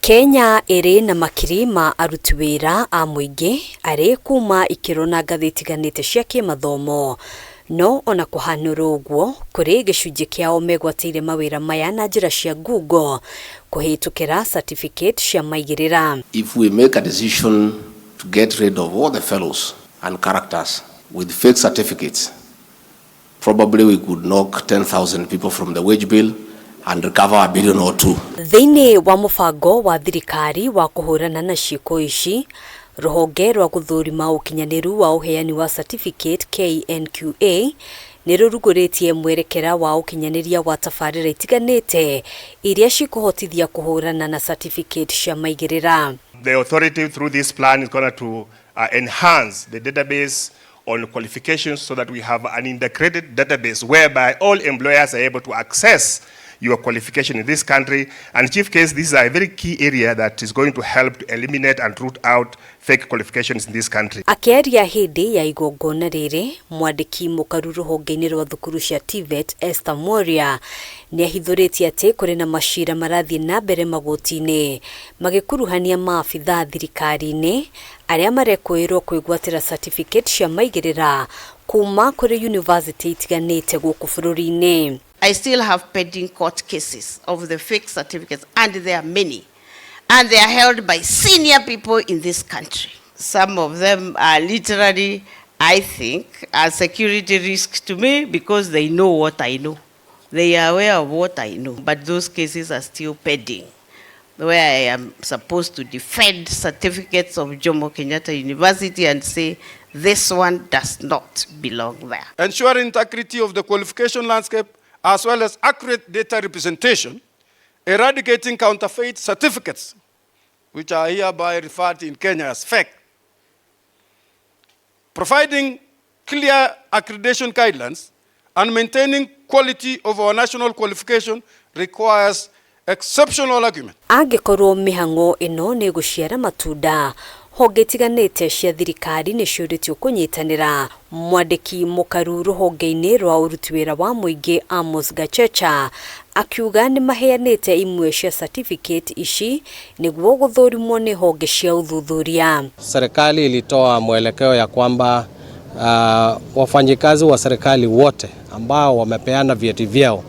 Kenya iri na makiri ma aruti wira a muingi ari kuma ikiro na ngathi itiganite cia kimathomo no ona kuhanura uguo kuri gicunji kiao megwatiire mawira maya na njira cia ngungo kuhitukira certificate Cia Maigirira. If we make a decision to get rid of all the fellows and characters with fake certificates, probably we could knock 10,000 people from the wage bill and recover $1 billion or $2 billion. Thiini wa mubango wa thirikari wa kuhurana na ciiko ici, ruhonge rwa guthurima ukinyaniru wa uheani wa certificate KNQA niruruguritie mwerekera wa ukinyaniria wa tabarira itiganite iria cikuhotithia kuhurana na certificate Cia Maigirira. The authority through this plan is going to enhance the database on qualifications so that we have an integrated database whereby all employers are able to access your qualification in this country. And chief case, this is a very key area that is going to help to eliminate and root out fake qualifications in this country. AKIARIA hindi ya igongona riri, mwandiki MUKARU ruhonge-ini rwa thukuru cia TVET Esther Moria ni ahithuritie ati kuri na mashira marathie na mbere magoti-ini magikuruhania maabithaa thirikari-ini aria marekwirwo kwigwatira certificate Cia Maigirira kuma kuri university itiganite guku bururi-ini. I still have pending court cases of the fake certificates, and there are many. And they are held by senior people in this country. Some of them are literally, I think, a security risk to me because they know what I know. They are aware of what I know. But those cases are still pending, where I am supposed to defend certificates of Jomo Kenyatta University and say, this one does not belong there. Ensuring integrity of the qualification landscape as well as accurate data representation, eradicating counterfeit certificates, which are hereby referred to in Kenya as fake, providing clear accreditation guidelines, and maintaining quality of our national qualification requires exceptional argument. Angikorwo mihango ino ni guciara matunda, honge itiganite cia thirikari ni ciuritio kunyitanira. Mwandiki MUKARU ruhonge-ini rwa uruti wira wa muingi Amos Gachecha akiuga ni maheanite imwe cia certificate ici niguo guthurimwo ni honge cia uthuthuria. Serikali ilitoa mwelekeo ya kwamba wafanyikazi wa serikali wote ambao wamepeana vyeti vyao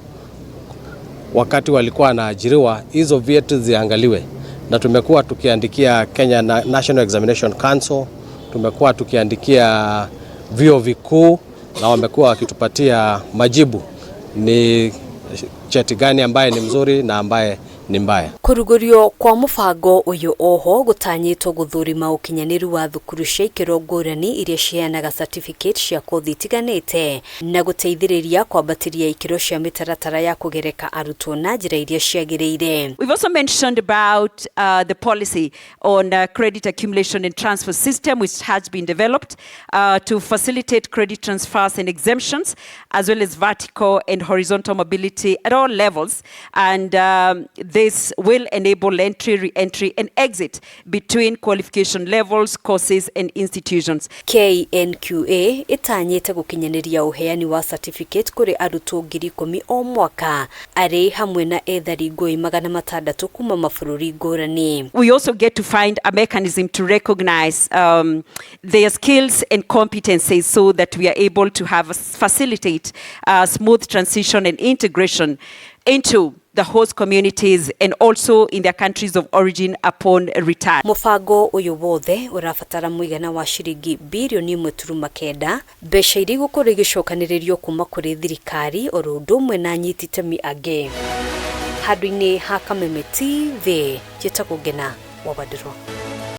wakati walikuwa wanaajiriwa, hizo vyeti ziangaliwe. Na tumekuwa tukiandikia Kenya National Examination Council, tumekuwa tukiandikia vyuo vikuu na wamekuwa wakitupatia majibu ni cheti gani ambaye ni mzuri na ambaye ni mbaya. Kurugurio kwa mubango uyu oho gutanyitwo guthurima ukinyaniru wa thukuru cia ikiro ngurani iria ciheanaga certificate cia kothi itiganite na guteithiriria kwambatiria ikiro cia mitaratara ya kugereka arutwo na njira iria ciagiriire. We've also mentioned about the policy on credit accumulation and transfer system, which has been developed to facilitate credit transfers and exemptions, as well as vertical and horizontal mobility at all levels, and this will enable entry, re-entry, and exit between qualification levels, courses, and institutions. KNQA itanyite gukinyaniria uheani wa certificate kuri arutwo 10,000 o mwaka ari hamwe na ethari ngui 600 kuma mabũrũri ngũrani. We also get to find a mechanism to recognize their skills and competencies so that we are able to have facilitate smooth transition and integration into the host communities and also in their countries of origin upon return. Mubango uyu wothe urafatara muigana wa shiringi bilioni 1.9 mbeca iria gukorwo igicokaniririo kuma kuri thirikari oro ndumwe na nyiti itemi angi. Handu-ini ha Kameme TV, njitagwo Ngina Wabandirwo.